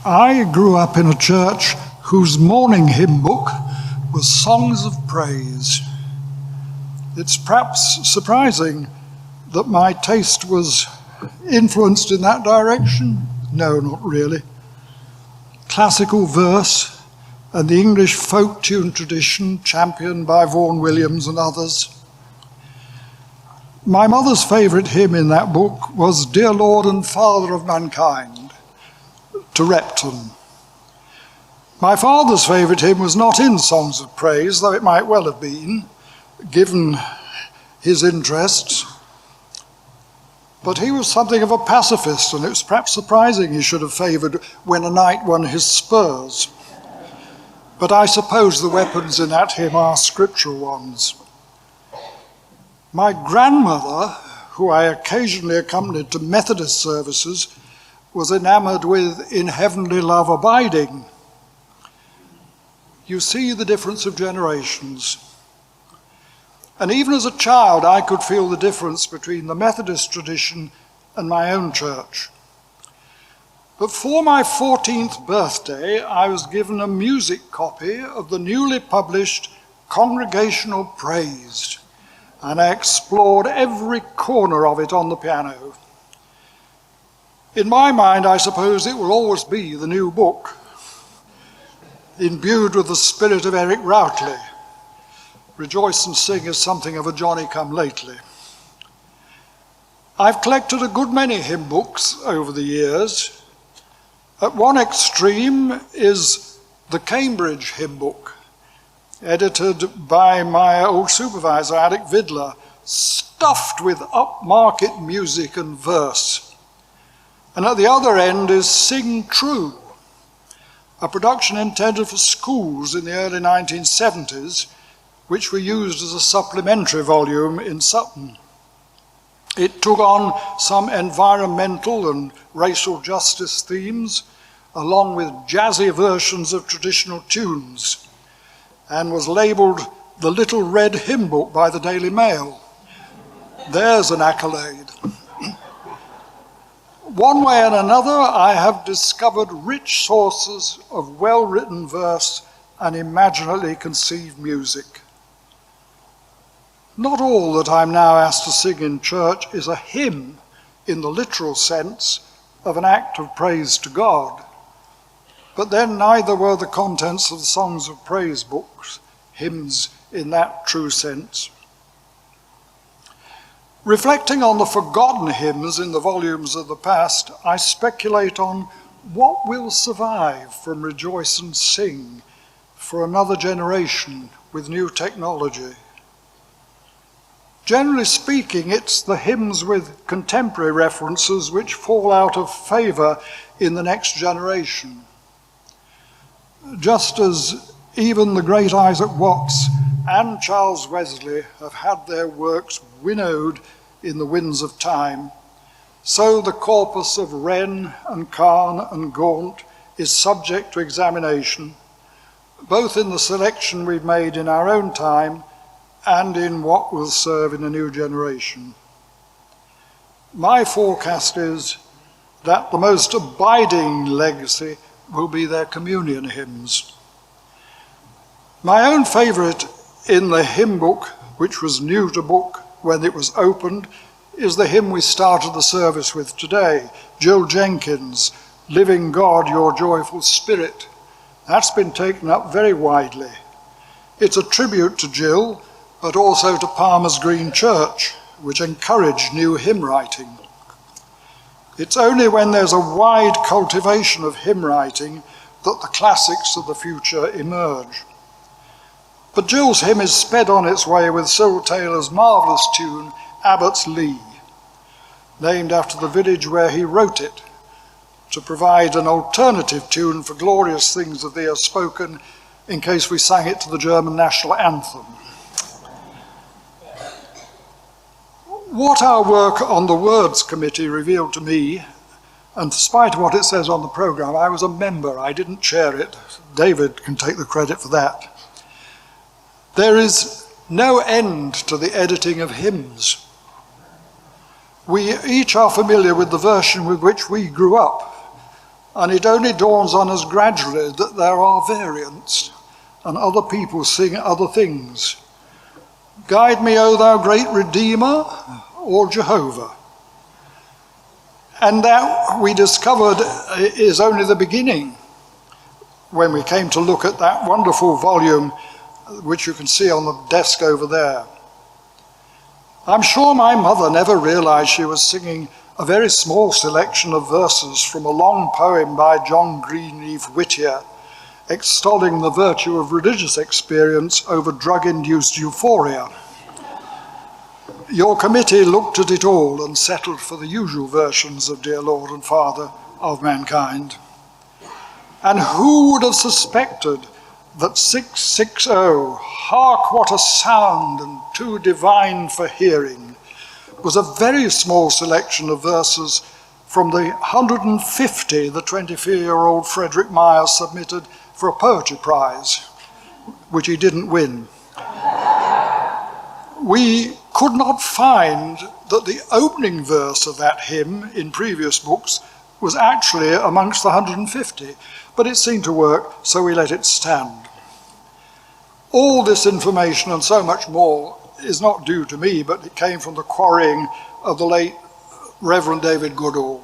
I grew up in a church whose morning hymn book was songs of praise. It's perhaps surprising that my taste was influenced in that direction. No, not really. Classical verse and the English folk tune tradition championed by Vaughan Williams and others. My mother's favourite hymn in that book was Dear Lord and Father of Mankind, to Repton. My father's favourite hymn was not in Songs of Praise, though it might well have been, given his interests. But he was something of a pacifist, and it was perhaps surprising he should have favoured When a Knight Won His Spurs. But I suppose the weapons in that hymn are scriptural ones. My grandmother, who I occasionally accompanied to Methodist services, was enamoured with In Heavenly Love Abiding. You see the difference of generations. And even as a child, I could feel the difference between the Methodist tradition and my own church. But for my 14th birthday, I was given a music copy of the newly published Congregational Praise, and I explored every corner of it on the piano. In my mind, I suppose it will always be the new book, imbued with the spirit of Eric Routley. Rejoice and Sing is something of a Johnny-come-lately. I've collected a good many hymn books over the years. At one extreme is the Cambridge hymn book, edited by my old supervisor, Alec Vidler, stuffed with upmarket music and verse. And at the other end is Sing True, a production intended for schools in the early 1970s, which we used as a supplementary volume in Sutton. It took on some environmental and racial justice themes, along with jazzy versions of traditional tunes, and was labelled the Little Red Hymn Book by the Daily Mail. There's an accolade. One way and another, I have discovered rich sources of well-written verse and imaginatively conceived music. Not all that I'm now asked to sing in church is a hymn in the literal sense of an act of praise to God. But then neither were the contents of the Songs of Praise books hymns in that true sense. Reflecting on the forgotten hymns in the volumes of the past, I speculate on what will survive from Rejoice and Sing for another generation with new technology. Generally speaking, it's the hymns with contemporary references which fall out of favour in the next generation. Just as even the great Isaac Watts and Charles Wesley have had their works winnowed in the winds of time, so the corpus of Wren and Kahn and Gaunt is subject to examination, both in the selection we've made in our own time and in what will serve in a new generation. My forecast is that the most abiding legacy will be their communion hymns. My own favourite in the hymn book, which was new to book when it was opened, is the hymn we started the service with today, Jill Jenkins, Living God, Your Joyful Spirit. That's been taken up very widely. It's a tribute to Jill, but also to Palmer's Green Church, which encouraged new hymn writing. It's only when there's a wide cultivation of hymn writing that the classics of the future emerge. But Jill's hymn is sped on its way with Cyril Taylor's marvellous tune, Abbots Lee, named after the village where he wrote it, to provide an alternative tune for Glorious Things of Thee Are Spoken in case we sang it to the German national anthem. What our work on the Words Committee revealed to me, and despite what it says on the programme, I was a member, I didn't chair it. David can take the credit for that. There is no end to the editing of hymns. We each are familiar with the version with which we grew up, and it only dawns on us gradually that there are variants, and other people sing other things. Guide me, O thou great Redeemer, or Jehovah. And that, we discovered, is only the beginning when we came to look at that wonderful volume which you can see on the desk over there. I'm sure my mother never realized she was singing a very small selection of verses from a long poem by John Greenleaf Whittier, extolling the virtue of religious experience over drug-induced euphoria. Your committee looked at it all and settled for the usual versions of Dear Lord and Father of Mankind. And who would have suspected that 660, hark what a sound and too divine for hearing, was a very small selection of verses from the 150 the 24-year-old Frederick Myers submitted for a poetry prize, which he didn't win. We could not find that the opening verse of that hymn in previous books was actually amongst the 150, but it seemed to work, so we let it stand. All this information and so much more is not due to me, but it came from the quarrying of the late Reverend David Goodall,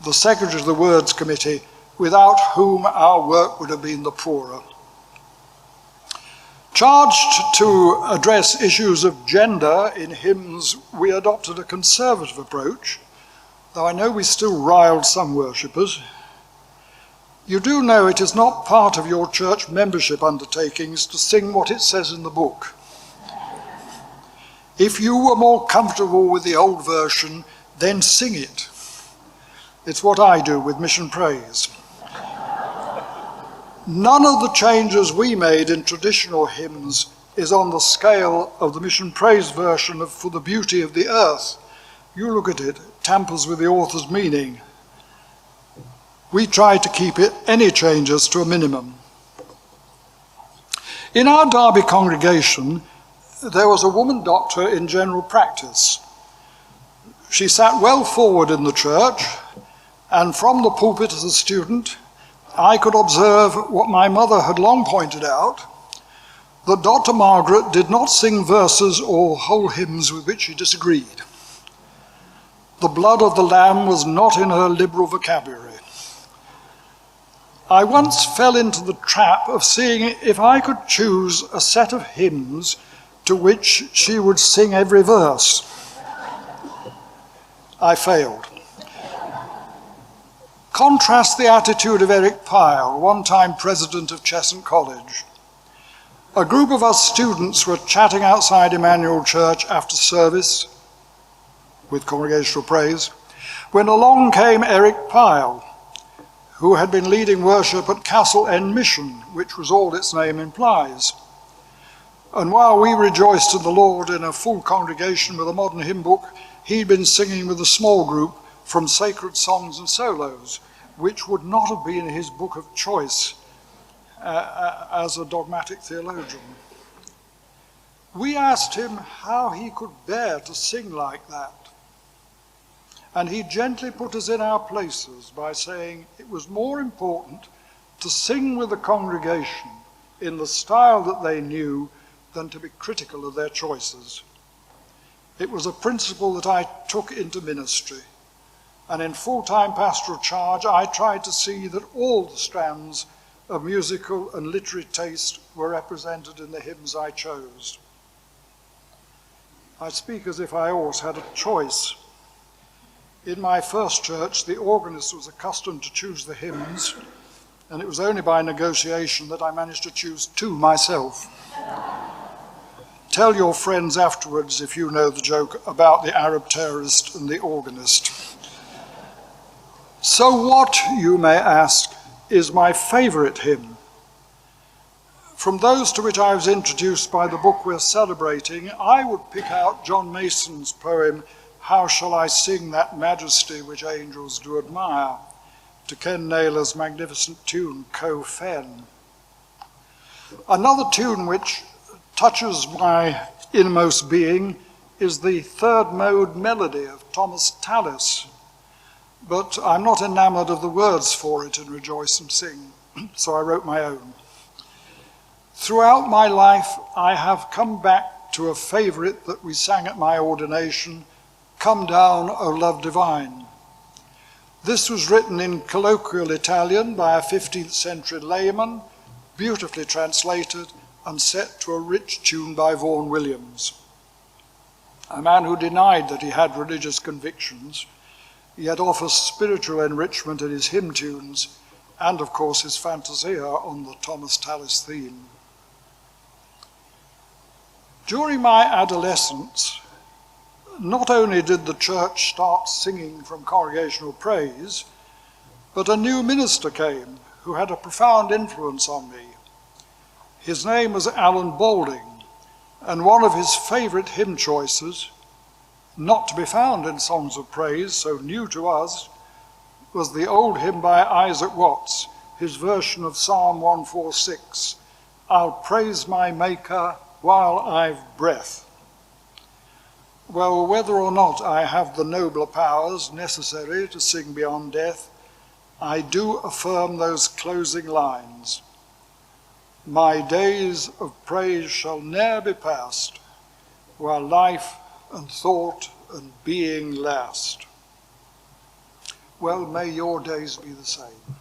the Secretary of the Words Committee, without whom our work would have been the poorer. Charged to address issues of gender in hymns, we adopted a conservative approach, though I know we still riled some worshippers. You do know it is not part of your church membership undertakings to sing what it says in the book. If you were more comfortable with the old version, then sing it. It's what I do with Mission Praise. None of the changes we made in traditional hymns is on the scale of the Mission Praise version of For the Beauty of the Earth. You look at it, it tampers with the author's meaning. We try to keep any changes to a minimum. In our Derby congregation, there was a woman doctor in general practice. She sat well forward in the church, and from the pulpit as a student, I could observe what my mother had long pointed out, that Dr. Margaret did not sing verses or whole hymns with which she disagreed. The blood of the Lamb was not in her liberal vocabulary. I once fell into the trap of seeing if I could choose a set of hymns to which she would sing every verse. I failed. Contrast the attitude of Eric Pyle, one-time president of Cheshunt College. A group of us students were chatting outside Emmanuel Church after service with congregational praise, when along came Eric Pyle, who had been leading worship at Castle End Mission, which was all its name implies. And while we rejoiced in the Lord in a full congregation with a modern hymn book, he'd been singing with a small group from sacred songs and solos, which would not have been his book of choice as a dogmatic theologian. We asked him how he could bear to sing like that. And he gently put us in our places by saying it was more important to sing with the congregation in the style that they knew than to be critical of their choices. It was a principle that I took into ministry. And in full-time pastoral charge, I tried to see that all the strands of musical and literary taste were represented in the hymns I chose. I speak as if I always had a choice. In my first church, the organist was accustomed to choose the hymns, and it was only by negotiation that I managed to choose two myself. Tell your friends afterwards, if you know the joke, about the Arab terrorist and the organist. So what, you may ask, is my favorite hymn? From those to which I was introduced by the book we're celebrating, I would pick out John Mason's poem, How Shall I Sing That Majesty Which Angels Do Admire, to Ken Naylor's magnificent tune, Co Fen. Another tune which touches my innermost being is the third mode melody of Thomas Tallis, but I'm not enamoured of the words for it in Rejoice and Sing, so I wrote my own. Throughout my life, I have come back to a favourite that we sang at my ordination, Come Down, O Love Divine. This was written in colloquial Italian by a 15th century layman, beautifully translated and set to a rich tune by Vaughan Williams. A man who denied that he had religious convictions, yet offers spiritual enrichment in his hymn tunes and, of course, his fantasia on the Thomas Tallis theme. During my adolescence, not only did the church start singing from congregational praise, but a new minister came who had a profound influence on me. His name was Alan Balding, and one of his favourite hymn choices, not to be found in songs of praise, so new to us, was the old hymn by Isaac Watts, his version of Psalm 146, I'll praise my Maker while I've breath. Well, whether or not I have the nobler powers necessary to sing beyond death, I do affirm those closing lines. My days of praise shall ne'er be past, while life and thought and being last. Well, may your days be the same.